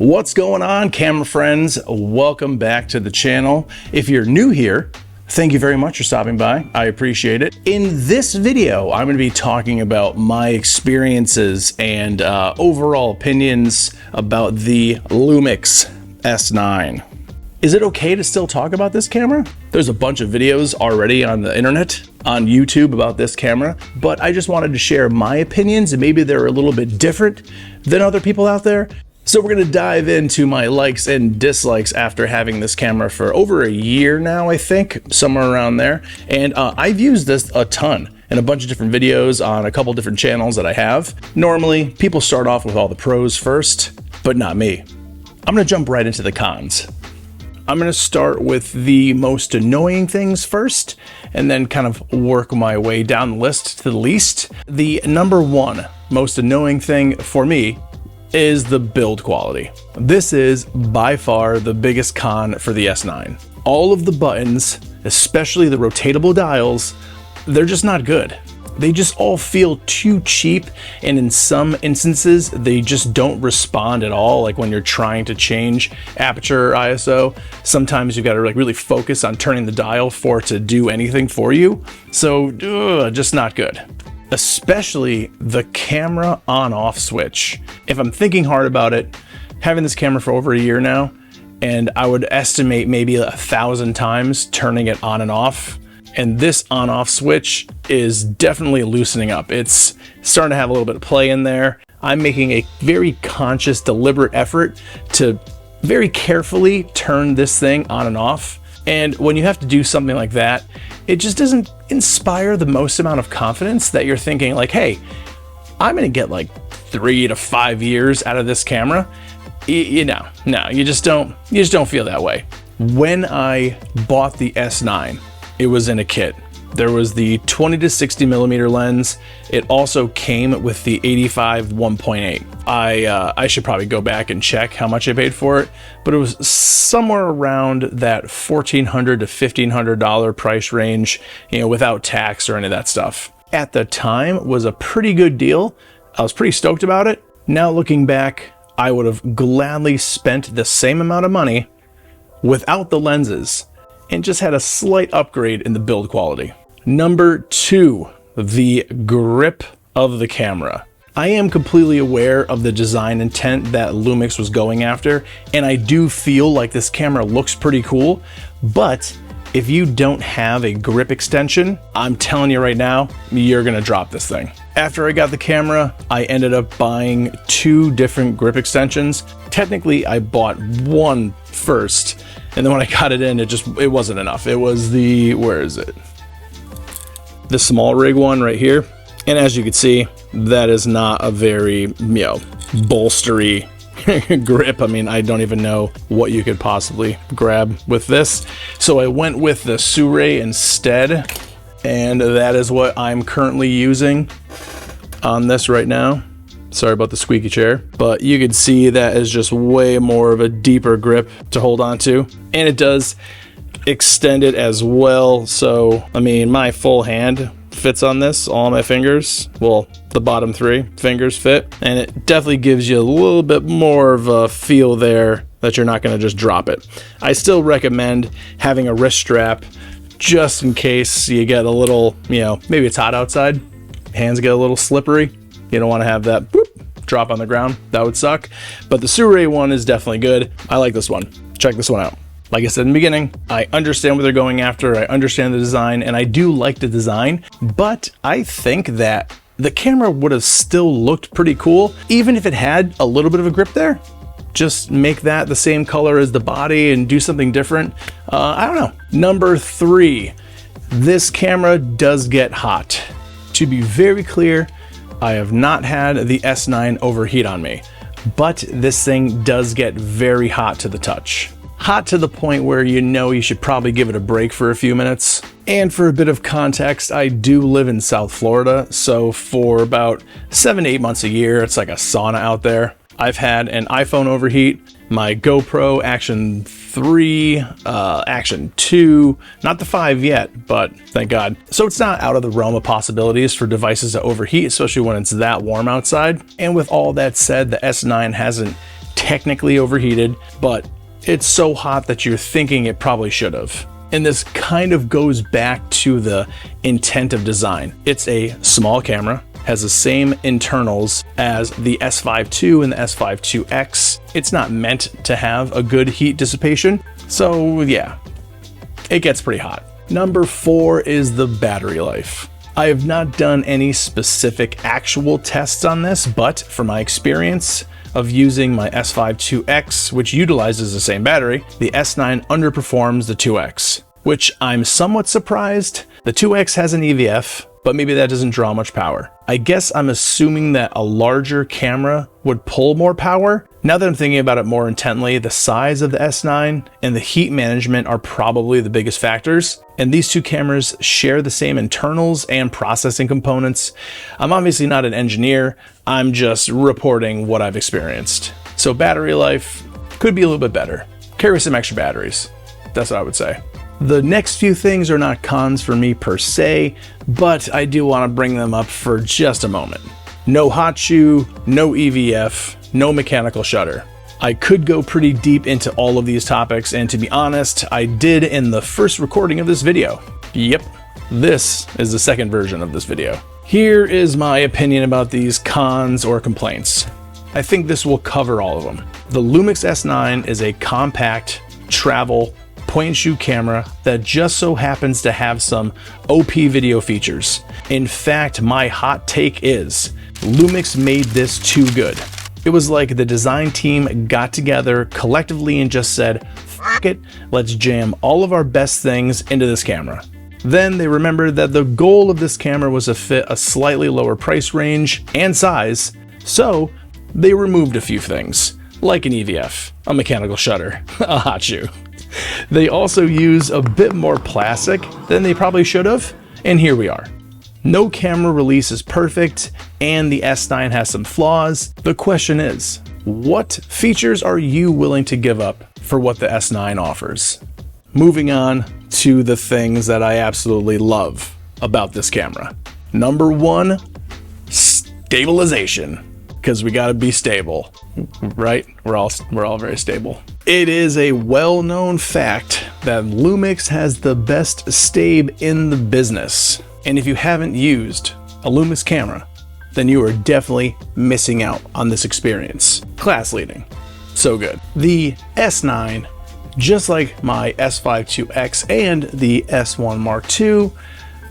What's going on, camera friends? Welcome back to the channel. If you're new here, thank you very much for stopping by. I appreciate it. In this video, I'm going to be talking about my experiences and overall opinions about the Lumix S9. Is it okay to still talk about this camera? There's a bunch of videos already on the internet, on YouTube about this camera, but I just wanted to share my opinions, and maybe they're a little bit different than other people out there. So we're gonna dive into my likes and dislikes after having this camera for over a year now, I think, somewhere around there. And I've used this a ton in a bunch of different videos on a couple different channels that I have. Normally, people start off with all the pros first, but not me. I'm gonna jump right into the cons. I'm gonna start with the most annoying things first, and then kind of work my way down the list to the least. The number one most annoying thing for me is the build quality. This is by far the biggest con for the S9. All of the buttons, especially the rotatable dials, they're just not good. They just all feel too cheap, and in some instances, they just don't respond at all. Like when you're trying to change aperture or ISO, sometimes you've got to really focus on turning the dial for it to do anything for you. So, just not good. Especially the camera on-off switch. If I'm thinking hard about it, having this camera for over a year now, and I would estimate maybe 1,000 times turning it on and off, and this on-off switch is definitely loosening up. It's starting to have a little bit of play in there. I'm making a very conscious, deliberate effort to very carefully turn this thing on and off. And when you have to do something like that, it just doesn't inspire the most amount of confidence that you're thinking like, hey, I'm gonna get like 3 to 5 years out of this camera. You just don't feel that way. When I bought the S9, it was in a kit. There was the 20 to 60 millimeter lens. It also came with the 85 1.8. I should probably go back and check how much I paid for it, but it was somewhere around that $1,400 to $1,500 price range, without tax or any of that stuff. At the time, was a pretty good deal. I was pretty stoked about it. Now looking back, I would have gladly spent the same amount of money without the lenses and just had a slight upgrade in the build quality. Number two, the grip of the camera. I am completely aware of the design intent that Lumix was going after, and I do feel like this camera looks pretty cool, but if you don't have a grip extension, I'm telling you right now, you're gonna drop this thing. After I got the camera, I ended up buying 2 different grip extensions. Technically, I bought one first, and then when I got it in, it wasn't enough. It was the, where is it? The small rig one right here. And as you can see, that is not a very, bolstery grip. I mean, I don't even know what you could possibly grab with this. So I went with the Sirui instead, and that is what I'm currently using on this right now. Sorry about the squeaky chair, but you can see that is just way more of a deeper grip to hold on to, and it does extend it as well. So, I mean, my full hand fits on this, all my fingers, well, the bottom 3 fingers fit, and it definitely gives you a little bit more of a feel there that you're not going to just drop it. I still recommend having a wrist strap just in case you get a little, maybe it's hot outside, hands get a little slippery. You don't want to have that drop on the ground. That would suck. But the Sirui one is definitely good. I like this one. Check this one out. Like I said in the beginning, I understand what they're going after. I understand the design, and I do like the design, but I think that the camera would have still looked pretty cool, even if it had a little bit of a grip there. Just make that the same color as the body and do something different. I don't know. Number 3, this camera does get hot. To be very clear, I have not had the S9 overheat on me, but this thing does get very hot to the touch. Hot to the point where you should probably give it a break for a few minutes. And for a bit of context, I do live in South Florida, so for about 7 to 8 months a year, it's like a sauna out there. I've had an iPhone overheat, my GoPro Action 3, Action 2, not the 5 yet, but thank God. So it's not out of the realm of possibilities for devices to overheat, especially when it's that warm outside. And with all that said, the S9 hasn't technically overheated, but it's so hot that you're thinking it probably should have. And this kind of goes back to the intent of design. It's a small camera, has the same internals as the S5 II and the S5 IIX. It's not meant to have a good heat dissipation, so yeah, it gets pretty hot. Number 4 is the battery life. I have not done any specific actual tests on this, but from my experience of using my S5 IIX, which utilizes the same battery, the S9 underperforms the 2X, which I'm somewhat surprised. The 2X has an EVF, but maybe that doesn't draw much power. I guess I'm assuming that a larger camera would pull more power. Now that I'm thinking about it more intently, the size of the S9 and the heat management are probably the biggest factors. And these two cameras share the same internals and processing components. I'm obviously not an engineer. I'm just reporting what I've experienced. So battery life could be a little bit better. Carry some extra batteries. That's what I would say. The next few things are not cons for me per se, but I do want to bring them up for just a moment. No hot shoe, no EVF, no mechanical shutter. I could go pretty deep into all of these topics, and to be honest, I did in the first recording of this video. Yep, this is the second version of this video. Here is my opinion about these cons or complaints. I think this will cover all of them. The Lumix S9 is a compact, travel, point-and-shoot camera that just so happens to have some OP video features. In fact, my hot take is Lumix made this too good. It was like the design team got together collectively and just said, "Fuck it, let's jam all of our best things into this camera." Then they remembered that the goal of this camera was to fit a slightly lower price range and size, so they removed a few things, like an EVF, a mechanical shutter, a hot shoe. They also use a bit more plastic than they probably should have, and here we are. No camera release is perfect, and the S9 has some flaws. The question is, what features are you willing to give up for what the S9 offers? Moving on to the things that I absolutely love about this camera. Number 1, stabilization. Because we gotta be stable, right? We're all very stable. It is a well-known fact that Lumix has the best stabe in the business. And if you haven't used a Lumix camera, then you are definitely missing out on this experience. Class leading, so good. The S9, just like my S5 IIX and the S1 Mark II,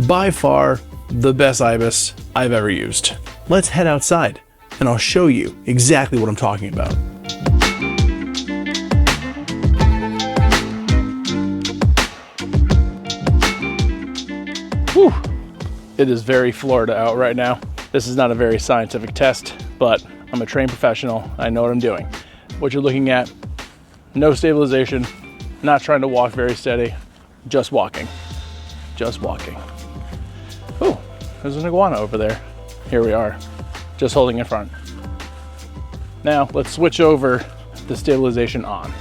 by far the best IBIS I've ever used. Let's head outside and I'll show you exactly what I'm talking about. Whew. It is very Florida out right now. This is not a very scientific test, but I'm a trained professional. I know what I'm doing. What you're looking at, no stabilization, not trying to walk very steady, just walking. Just walking. Oh, there's an iguana over there. Here we are, just holding in front. Now let's switch over the stabilization on.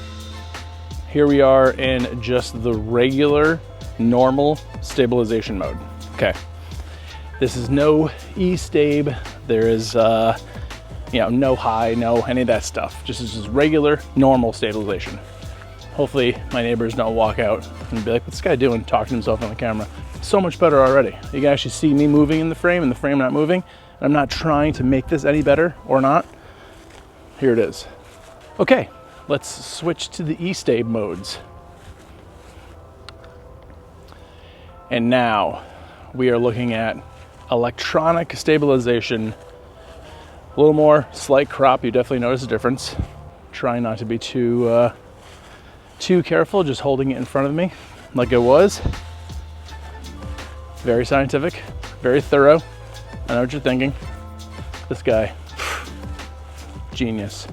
Here we are in just the regular, normal stabilization mode. Okay, this is no E-Stabe. There is, no high, no any of that stuff. Just regular, normal stabilization. Hopefully my neighbors don't walk out and be like, what's this guy doing talking to himself on the camera? So much better already. You can actually see me moving in the frame and the frame not moving. I'm not trying to make this any better or not. Here it is. Okay, let's switch to the E-Stabe modes. And now we are looking at electronic stabilization. A little more slight crop, you definitely notice a difference. Trying not to be too careful, just holding it in front of me like it was. Very scientific, very thorough. I know what you're thinking. This guy, genius.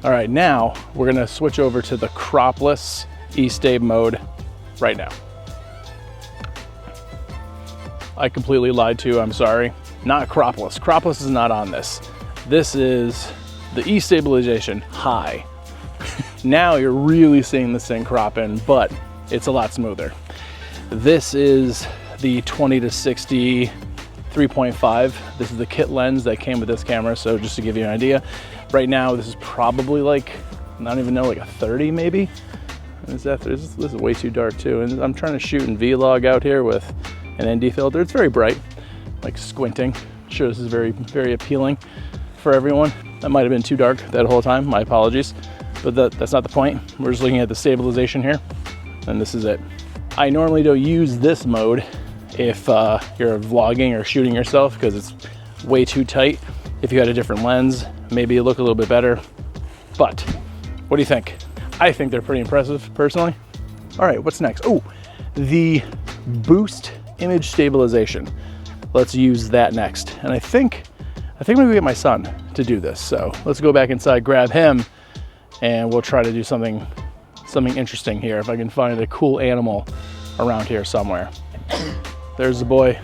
All right, now we're gonna switch over to the cropless E-Stabe mode right now. I completely lied to you, I'm sorry. Not cropless. Cropless is not on this. This is the E-Stabilization high. Now you're really seeing this thing crop in, but it's a lot smoother. This is the 20-60 3.5. This is the kit lens that came with this camera, so just to give you an idea. Right now, this is probably like, I don't even know, like a 30 maybe? This is way too dark too. And I'm trying to shoot in vlog out here with an ND filter. It's very bright, like squinting. Sure, this is very, very appealing for everyone. That might have been too dark that whole time, my apologies. But that's not the point. We're just looking at the stabilization here, and this is it. I normally don't use this mode if you're vlogging or shooting yourself because it's way too tight. If you had a different lens, maybe it look a little bit better. But what do you think? I think they're pretty impressive, personally. All right, what's next? Oh, the boost image stabilization. Let's use that next. And I think I'm gonna get my son to do this. So let's go back inside, grab him, and we'll try to do something interesting here. If I can find a cool animal around here somewhere. There's the boy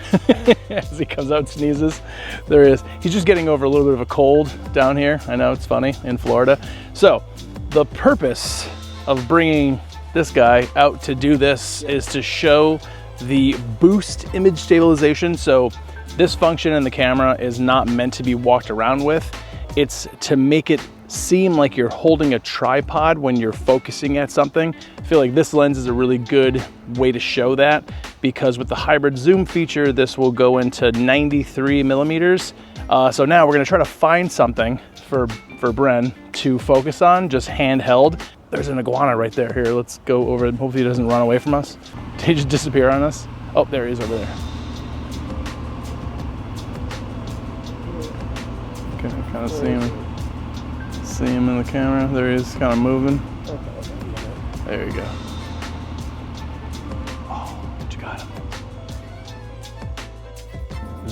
as he comes out and sneezes. There he is. He's just getting over a little bit of a cold down here. I know, it's funny, in Florida. So the purpose of bringing this guy out to do this is to show the boost image stabilization. So this function in the camera is not meant to be walked around with. It's to make it seem like you're holding a tripod when you're focusing at something. I feel like this lens is a really good way to show that, because with the hybrid zoom feature, this will go into 93 millimeters. So now we're gonna try to find something for Bren to focus on, just handheld. There's an iguana right there. Here, let's go over it. Hopefully he doesn't run away from us. Did he just disappear on us? Oh, there he is over there. Okay, kind of see him in the camera. There he is, kind of moving. There you go. Oh, you got him.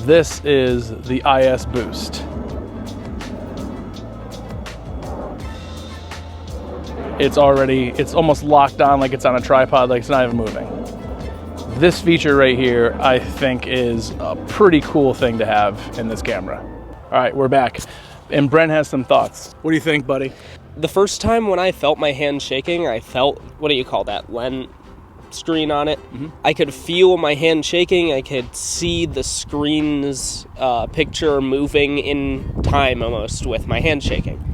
This is the IS Boost. It's almost locked on like it's on a tripod, like it's not even moving. This feature right here, I think, is a pretty cool thing to have in this camera. All right, we're back. And Bren has some thoughts. What do you think, buddy? The first time when I felt my hand shaking, I felt, what do you call that, lens screen on it. Mm-hmm. I could feel my hand shaking. I could see the screen's picture moving in time almost with my hand shaking.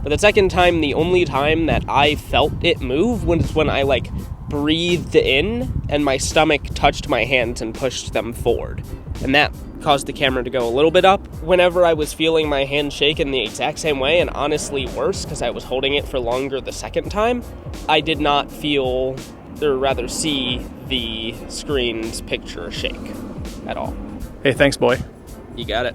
But the second time, the only time that I felt it move was when I like breathed in and my stomach touched my hands and pushed them forward. And that caused the camera to go a little bit up. Whenever I was feeling my hand shake in the exact same way, and honestly worse because I was holding it for longer the second time, I did not feel, or rather see, the screen's picture shake at all. Hey, thanks, boy. You got it.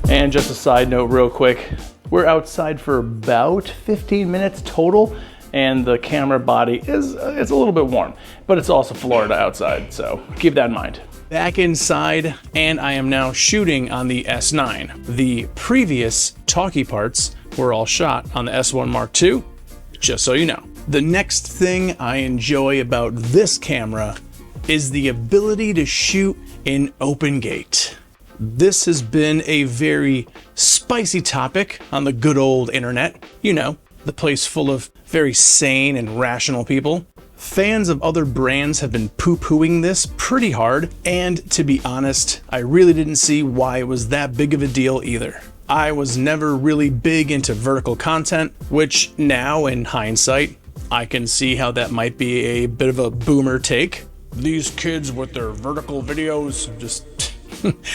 And just a side note real quick, we're outside for about 15 minutes total, and the camera body it's a little bit warm, but it's also Florida outside, so keep that in mind. Back inside, and I am now shooting on the S9. The previous talkie parts were all shot on the S1 Mark II, just so you know. The next thing I enjoy about this camera is the ability to shoot in open gate. This has been a very spicy topic on the good old internet. You know, the place full of very sane and rational people. Fans of other brands have been poo-pooing this pretty hard, and to be honest, I really didn't see why it was that big of a deal either. I was never really big into vertical content, which now in hindsight, I can see how that might be a bit of a boomer take. These kids with their vertical videos, just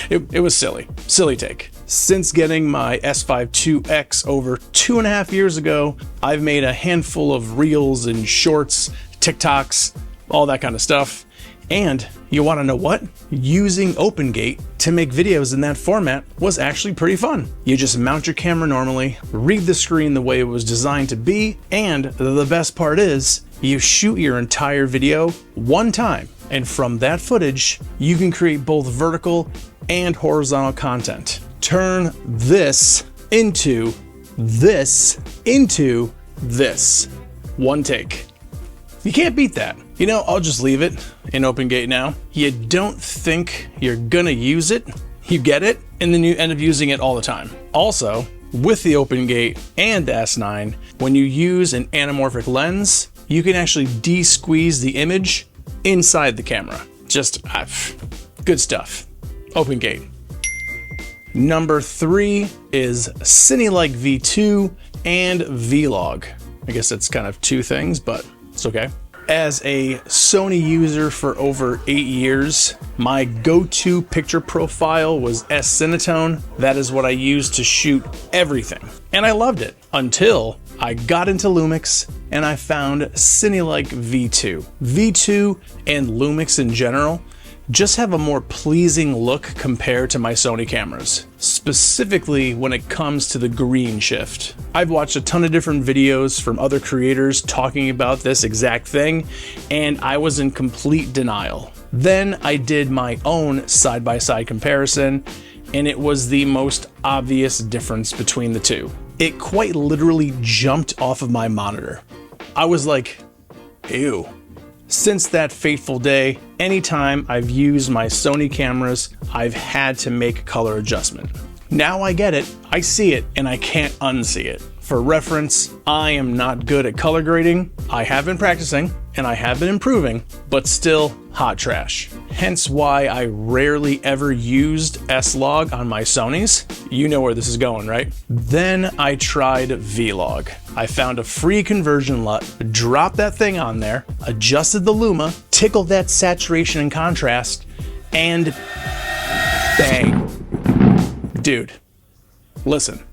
it was silly take. Since getting my S5 IIX over 2.5 years ago, I've made a handful of reels and shorts, TikToks, all that kind of stuff. And you want to know what? Using OpenGate to make videos in that format was actually pretty fun. You just mount your camera normally, read the screen the way it was designed to be, and the best part is, you shoot your entire video one time, and from that footage, you can create both vertical and horizontal content. Turn this into this. One take. You can't beat that. You know, I'll just leave it in OpenGate now. You don't think you're gonna use it, you get it, and then you end up using it all the time. Also, with the OpenGate and the S9, when you use an anamorphic lens, you can actually de-squeeze the image inside the camera. Just good stuff. Open gate. Number 3 is Cine-like V2 and Vlog. I guess that's kind of two things, but it's okay. As a Sony user for over 8 years, my go-to picture profile was S-Cinetone. That is what I used to shoot everything. And I loved it until I got into Lumix and I found Cine-like V2. V2 and Lumix in general just have a more pleasing look compared to my Sony cameras, specifically when it comes to the green shift. I've watched a ton of different videos from other creators talking about this exact thing, and I was in complete denial. Then I did my own side-by-side comparison, and it was the most obvious difference between the two. It quite literally jumped off of my monitor. I was like, ew. Since that fateful day, anytime I've used my Sony cameras, I've had to make a color adjustment. Now I get it, I see it, and I can't unsee it. For reference, I am not good at color grading. I have been practicing, and I have been improving, but still hot trash. Hence why I rarely ever used S-Log on my Sonys. You know where this is going, right? Then I tried Vlog. I found a free conversion LUT, dropped that thing on there, adjusted the luma, tickled that saturation and contrast, and bang. Dude, listen,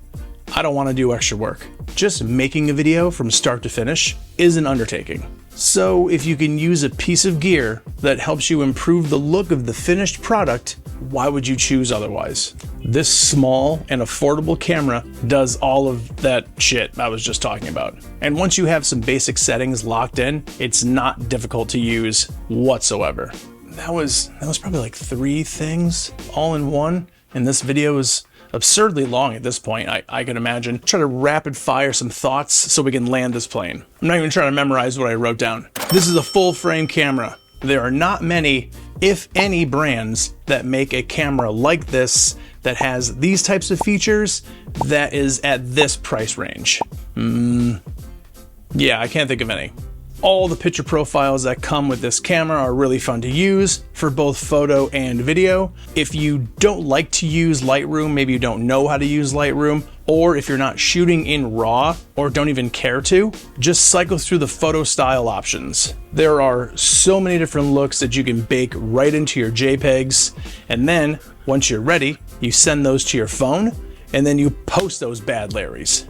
I don't want to do extra work. Just making a video from start to finish is an undertaking. So if you can use a piece of gear that helps you improve the look of the finished product, why would you choose otherwise? This small and affordable camera does all of that shit I was just talking about. And once you have some basic settings locked in, it's not difficult to use whatsoever. That was probably like 3 things all in one, and this video is absurdly long at this point, I can imagine. Try to rapid fire some thoughts so we can land this plane. I'm not even trying to memorize what I wrote down. This is a full frame camera. There are not many, if any, brands that make a camera like this that has these types of features that is at this price range. Yeah, I can't think of any. All the picture profiles that come with this camera are really fun to use for both photo and video. If you don't like to use Lightroom, maybe you don't know how to use Lightroom, or if you're not shooting in RAW or don't even care to, just cycle through the photo style options. There are so many different looks that you can bake right into your JPEGs, and then once you're ready, you send those to your phone, and then you post those bad Larrys.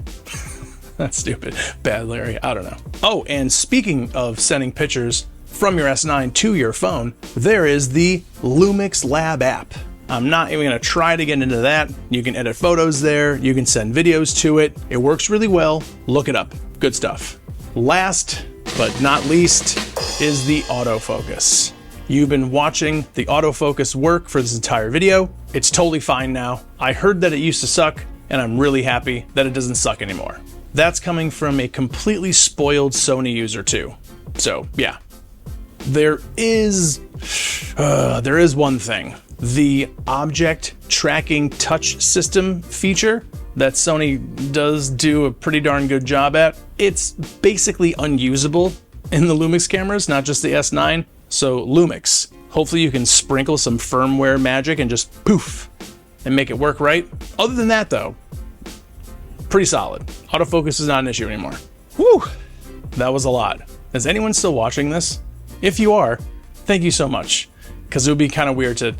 That's stupid. Bad Larry. I don't know. Oh, and speaking of sending pictures from your S9 to your phone, there is the Lumix Lab app. I'm not even going to try to get into that. You can edit photos there. You can send videos to it. It works really well. Look it up. Good stuff. Last but not least is the autofocus. You've been watching the autofocus work for this entire video. It's totally fine now. I heard that it used to suck, and I'm really happy that it doesn't suck anymore. That's coming from a completely spoiled Sony user too. So yeah, there is one thing. The object tracking touch system feature that Sony does do a pretty darn good job at. It's basically unusable in the Lumix cameras, not just the S9. So Lumix, hopefully you can sprinkle some firmware magic and just poof and make it work right. Other than that though, pretty solid. Autofocus is not an issue anymore. Whew, that was a lot. Is anyone still watching this? If you are, thank you so much. Because it would be kind of weird to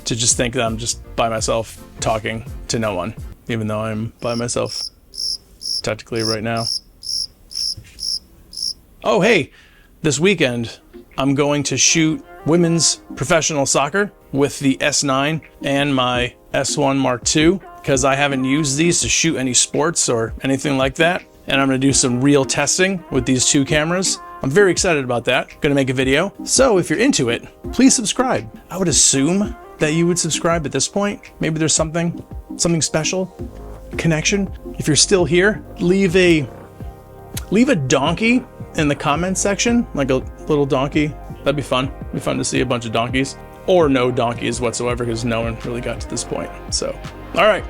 just think that I'm just by myself talking to no one, even though I'm by myself technically right now. Oh, hey, this weekend I'm going to shoot women's professional soccer with the S9 and my S1 Mark II, because I haven't used these to shoot any sports or anything like that. And I'm gonna do some real testing with these 2 cameras. I'm very excited about that. Gonna make a video. So if you're into it, please subscribe. I would assume that you would subscribe at this point. Maybe there's something special, a connection. If you're still here, leave a donkey in the comments section, like a little donkey. That'd be fun. It'd be fun to see a bunch of donkeys. Or no donkeys whatsoever, because no one really got to this point. So, all right,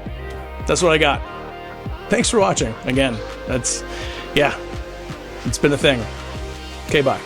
that's what I got. Thanks for watching. Again, it's been a thing. Okay, bye.